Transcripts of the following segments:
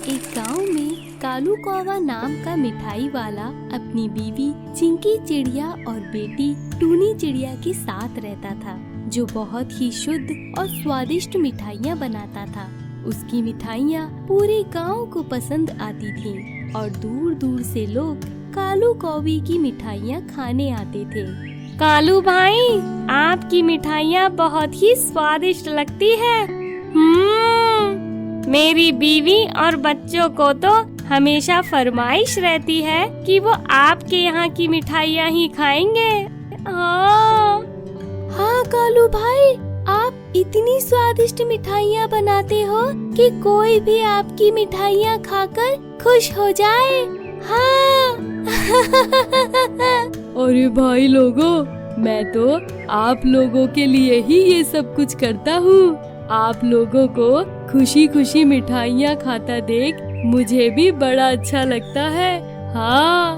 एक गांव में कालू कौवा नाम का मिठाई वाला अपनी बीवी चिंकी चिड़िया और बेटी टूनी चिड़िया के साथ रहता था, जो बहुत ही शुद्ध और स्वादिष्ट मिठाइयाँ बनाता था। उसकी मिठाइयाँ पूरे गांव को पसंद आती थीं और दूर दूर से लोग कालू कौवे की मिठाइयाँ खाने आते थे। कालू भाई, आपकी मिठाइयाँ बहुत ही स्वादिष्ट लगती है। मेरी बीवी और बच्चों को तो हमेशा फरमाइश रहती है कि वो आपके यहाँ की मिठाइयाँ ही खाएंगे। हाँ कालू भाई, आप इतनी स्वादिष्ट मिठाइयाँ बनाते हो कि कोई भी आपकी मिठाइयाँ खाकर खुश हो जाए। हाँ। अरे भाई लोगों, मैं तो आप लोगों के लिए ही ये सब कुछ करता हूँ। आप लोगों को खुशी खुशी मिठाइयाँ खाता देख मुझे भी बड़ा अच्छा लगता है। हाँ।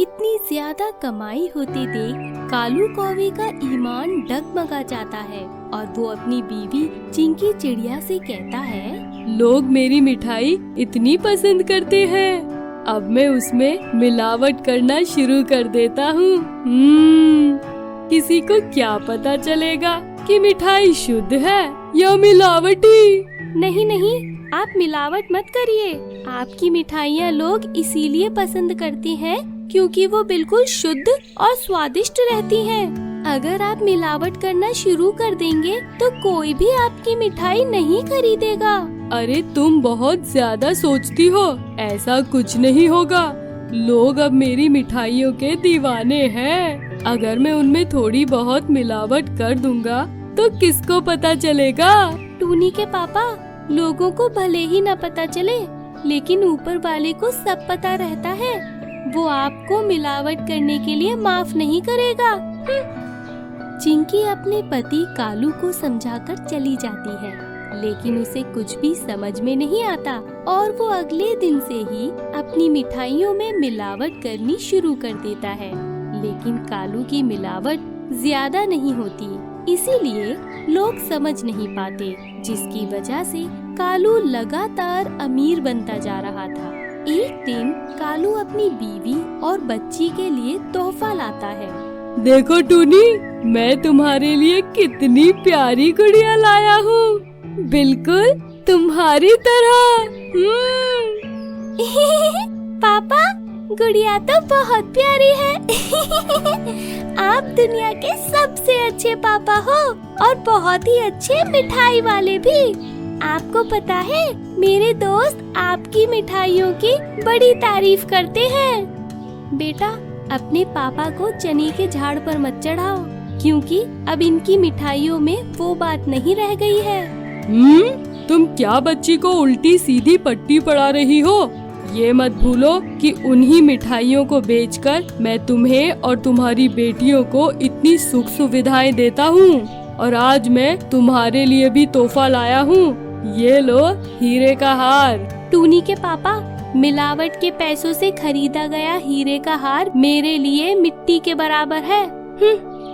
इतनी ज्यादा कमाई होते देख कालू कौवे का ईमान डगमगा जाता है और वो अपनी बीवी चिंकी चिड़िया से कहता है, लोग मेरी मिठाई इतनी पसंद करते हैं, अब मैं उसमें मिलावट करना शुरू कर देता हूँ। किसी को क्या पता चलेगा कि मिठाई शुद्ध है या मिलावटी। नहीं नहीं, आप मिलावट मत करिए। आपकी मिठाइयाँ लोग इसीलिए पसंद करते हैं क्योंकि वो बिल्कुल शुद्ध और स्वादिष्ट रहती हैं। अगर आप मिलावट करना शुरू कर देंगे तो कोई भी आपकी मिठाई नहीं खरीदेगा। अरे तुम बहुत ज्यादा सोचती हो, ऐसा कुछ नहीं होगा। लोग अब मेरी मिठाइयों के दीवाने हैं। अगर मैं उनमें थोड़ी बहुत मिलावट कर दूंगा तो किसको पता चलेगा। टूनी के पापा, लोगों को भले ही न पता चले, लेकिन ऊपर वाले को सब पता रहता है। वो आपको मिलावट करने के लिए माफ नहीं करेगा। चिंकी अपने पति कालू को समझाकर चली जाती है, लेकिन उसे कुछ भी समझ में नहीं आता और वो अगले दिन से ही अपनी मिठाइयों में मिलावट करनी शुरू कर देता है। लेकिन कालू की मिलावट ज्यादा नहीं होती, इसीलिए लोग समझ नहीं पाते, जिसकी वजह से कालू लगातार अमीर बनता जा रहा था। एक दिन कालू अपनी बीवी और बच्ची के लिए तोहफा लाता है। देखो टूनी, मैं तुम्हारे लिए कितनी प्यारी गुड़िया लाया हूँ, बिल्कुल तुम्हारी तरह। पापा, गुड़िया तो बहुत प्यारी है। आप दुनिया के सबसे अच्छे पापा हो और बहुत ही अच्छे मिठाई वाले भी। आपको पता है, मेरे दोस्त आपकी मिठाइयों की बड़ी तारीफ करते हैं। बेटा, अपने पापा को चने के झाड़ पर मत चढ़ाओ, क्योंकि अब इनकी मिठाइयों में वो बात नहीं रह गई है। तुम क्या बच्ची को उल्टी सीधी पट्टी पढ़ा रही हो? ये मत भूलो कि उन्हीं मिठाइयों को बेचकर मैं तुम्हें और तुम्हारी बेटियों को इतनी सुख सुविधाएं देता हूँ, और आज मैं तुम्हारे लिए भी तोहफा लाया हूँ। ये लो, हीरे का हार। टूनी के पापा, मिलावट के पैसों से खरीदा गया हीरे का हार मेरे लिए मिट्टी के बराबर है।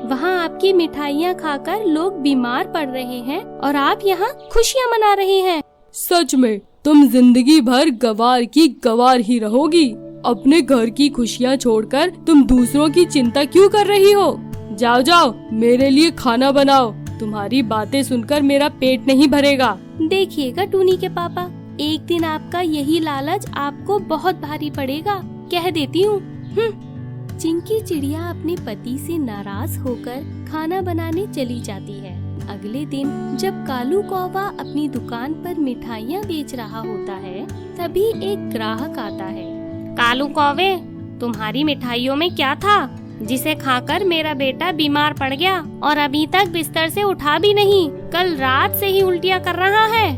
वहाँ आपकी मिठाइयाँ खाकर लोग बीमार पड़ रहे हैं और आप यहाँ खुशियाँ मना रहे हैं। सच में तुम जिंदगी भर गवार की गवार ही रहोगी। अपने घर की खुशियाँ छोड़कर तुम दूसरों की चिंता क्यों कर रही हो? जाओ जाओ, मेरे लिए खाना बनाओ। तुम्हारी बातें सुनकर मेरा पेट नहीं भरेगा। देखिएगा टूनी के पापा, एक दिन आपका यही लालच आपको बहुत भारी पड़ेगा, कह देती हूँ। चिंकी चिड़िया अपने पति से नाराज होकर खाना बनाने चली जाती है। अगले दिन जब कालू कौवा अपनी दुकान पर मिठाइयाँ बेच रहा होता है, तभी एक ग्राहक आता है। कालू कौवे, तुम्हारी मिठाइयों में क्या था जिसे खाकर मेरा बेटा बीमार पड़ गया और अभी तक बिस्तर से उठा भी नहीं? कल रात से ही उल्टियाँ कर रहा है।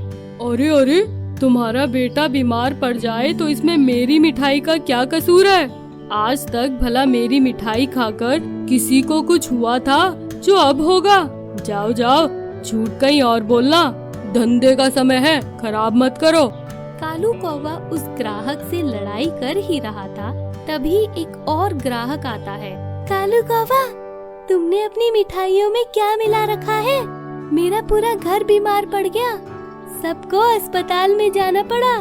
अरे अरे, तुम्हारा बेटा बीमार पड़ जाए तो इसमें मेरी मिठाई का क्या कसूर है? आज तक भला मेरी मिठाई खाकर किसी को कुछ हुआ था जो अब होगा? जाओ जाओ, झूठ कहीं और बोलना। धंधे का समय है, खराब मत करो। कालू कौवा उस ग्राहक से लड़ाई कर ही रहा था, तभी एक और ग्राहक आता है। कालू कौवा, तुमने अपनी मिठाइयों में क्या मिला रखा है? मेरा पूरा घर बीमार पड़ गया, सबको अस्पताल में जाना पड़ा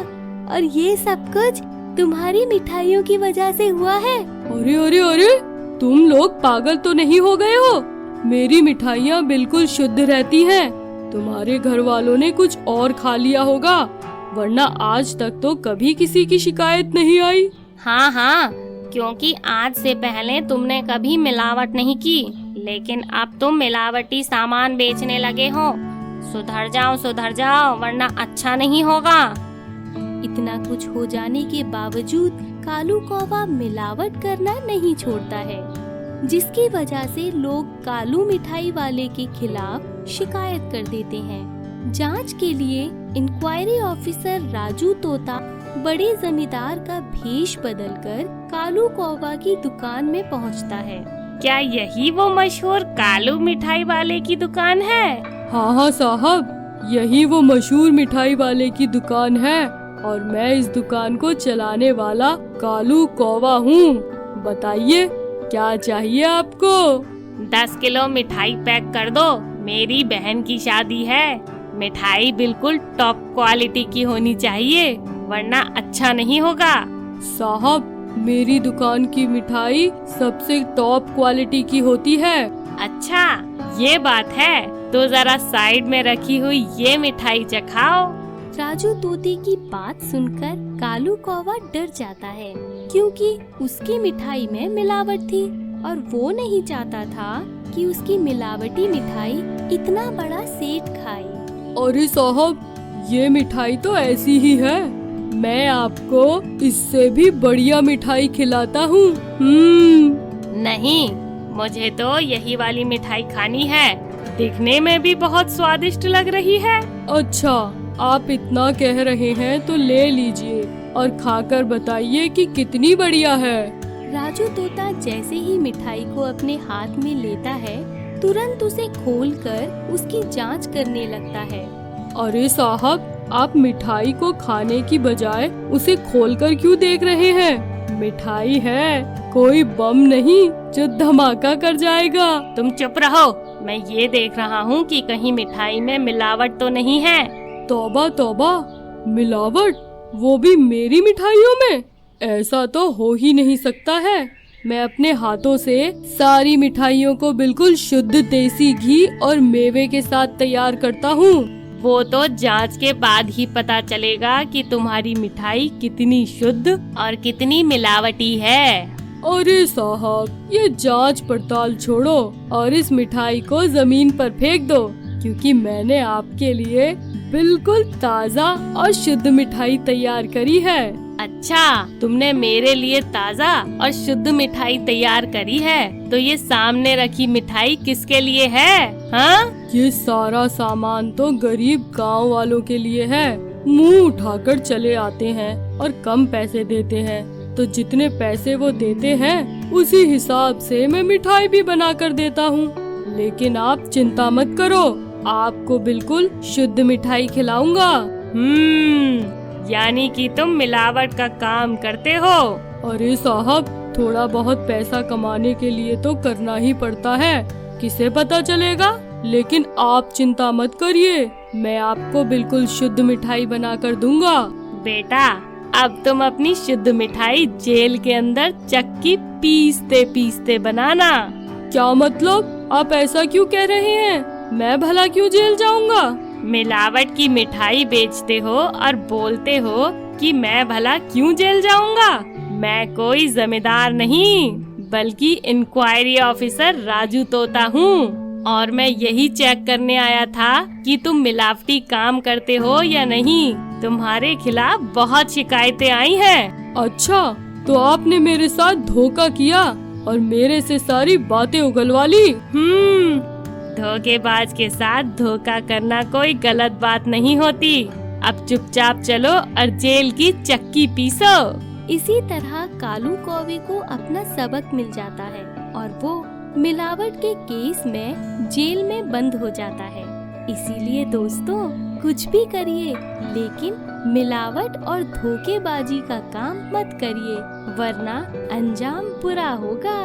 और ये सब कुछ तुम्हारी मिठाइयों की वजह से हुआ है। अरे अरे अरे, तुम लोग पागल तो नहीं हो गए हो? मेरी मिठाइयाँ बिल्कुल शुद्ध रहती हैं। तुम्हारे घर वालों ने कुछ और खा लिया होगा, वरना आज तक तो कभी किसी की शिकायत नहीं आई। हाँ हाँ, क्योंकि आज से पहले तुमने कभी मिलावट नहीं की, लेकिन अब तुम मिलावटी सामान बेचने लगे हो। सुधर जाओ वरना अच्छा नहीं होगा। इतना कुछ हो जाने के बावजूद कालू कौवा मिलावट करना नहीं छोड़ता है, जिसकी वजह से लोग कालू मिठाई वाले के खिलाफ शिकायत कर देते हैं। जांच के लिए इंक्वायरी ऑफिसर राजू तोता बड़े जमींदार का भेष बदलकर कालू कौवा की दुकान में पहुंचता है। क्या यही वो मशहूर कालू मिठाई वाले की दुकान है? हाँ हाँ साहब, यही वो मशहूर मिठाई वाले की दुकान है और मैं इस दुकान को चलाने वाला कालू कौवा हूँ। बताइए क्या चाहिए आपको? 10 किलो मिठाई पैक कर दो, मेरी बहन की शादी है। मिठाई बिल्कुल टॉप क्वालिटी की होनी चाहिए, वरना अच्छा नहीं होगा। साहब, मेरी दुकान की मिठाई सबसे टॉप क्वालिटी की होती है। अच्छा, ये बात है तो जरा साइड में रखी हुई ये मिठाई चखाओ। राजू तोते की बात सुनकर कालू कौवा डर जाता है, क्योंकि उसकी मिठाई में मिलावट थी और वो नहीं चाहता था कि उसकी मिलावटी मिठाई इतना बड़ा सेठ खाए। अरे साहब, ये मिठाई तो ऐसी ही है, मैं आपको इससे भी बढ़िया मिठाई खिलाता हूँ। नहीं, मुझे तो यही वाली मिठाई खानी है, दिखने में भी बहुत स्वादिष्ट लग रही है। अच्छा, आप इतना कह रहे हैं तो ले लीजिए और खाकर बताइए कि कितनी बढ़िया है। राजू तोता जैसे ही मिठाई को अपने हाथ में लेता है, तुरंत उसे खोलकर उसकी जांच करने लगता है। अरे साहब, आप मिठाई को खाने की बजाय उसे खोलकर क्यों देख रहे हैं? मिठाई है, कोई बम नहीं जो धमाका कर जाएगा। तुम चुप रहो, मैं ये देख रहा हूँ कि कहीं मिठाई में मिलावट तो नहीं है। तौबा तौबा, मिलावट? वो भी मेरी मिठाइयों में? ऐसा तो हो ही नहीं सकता है। मैं अपने हाथों से सारी मिठाइयों को बिल्कुल शुद्ध देसी घी और मेवे के साथ तैयार करता हूँ। वो तो जांच के बाद ही पता चलेगा कि तुम्हारी मिठाई कितनी शुद्ध और कितनी मिलावटी है। अरे साहब, ये जांच पड़ताल छोड़ो और इस मिठाई को जमीन पर फेंक दो, क्योंकि मैंने आपके लिए बिल्कुल ताज़ा और शुद्ध मिठाई तैयार करी है। अच्छा, तुमने मेरे लिए ताज़ा और शुद्ध मिठाई तैयार करी है, तो ये सामने रखी मिठाई किसके लिए है? हाँ? ये सारा सामान तो गरीब गांव वालों के लिए है। मुंह उठाकर चले आते हैं और कम पैसे देते हैं, तो जितने पैसे वो देते हैं उसी हिसाब से मैं मिठाई भी बना कर देता हूँ। लेकिन आप चिंता मत करो, आपको बिल्कुल शुद्ध मिठाई खिलाऊंगा। यानी कि तुम मिलावट का काम करते हो? अरे साहब, थोड़ा बहुत पैसा कमाने के लिए तो करना ही पड़ता है, किसे पता चलेगा। लेकिन आप चिंता मत करिए, मैं आपको बिल्कुल शुद्ध मिठाई बना कर दूंगा। बेटा, अब तुम अपनी शुद्ध मिठाई जेल के अंदर चक्की पीसते पीसते बनाना। क्या मतलब? आप ऐसा क्यों कह रहे हैं? मैं भला क्यों जेल जाऊंगा? मिलावट की मिठाई बेचते हो और बोलते हो कि मैं भला क्यों जेल जाऊंगा? मैं कोई जमींदार नहीं, बल्कि इंक्वायरी ऑफिसर राजू तोता हूँ, और मैं यही चेक करने आया था कि तुम मिलावटी काम करते हो या नहीं। तुम्हारे खिलाफ बहुत शिकायतें आई हैं। अच्छा, तो आपने मेरे साथ धोखा किया और मेरे से सारी बातें उगलवा ली। धोखेबाज के साथ धोखा करना कोई गलत बात नहीं होती। अब चुपचाप चलो और जेल की चक्की पीसो। इसी तरह कालू कौवे को अपना सबक मिल जाता है और वो मिलावट के केस में जेल में बंद हो जाता है। इसीलिए दोस्तों, कुछ भी करिए, लेकिन मिलावट और धोखेबाजी का काम मत करिए, वरना अंजाम बुरा होगा।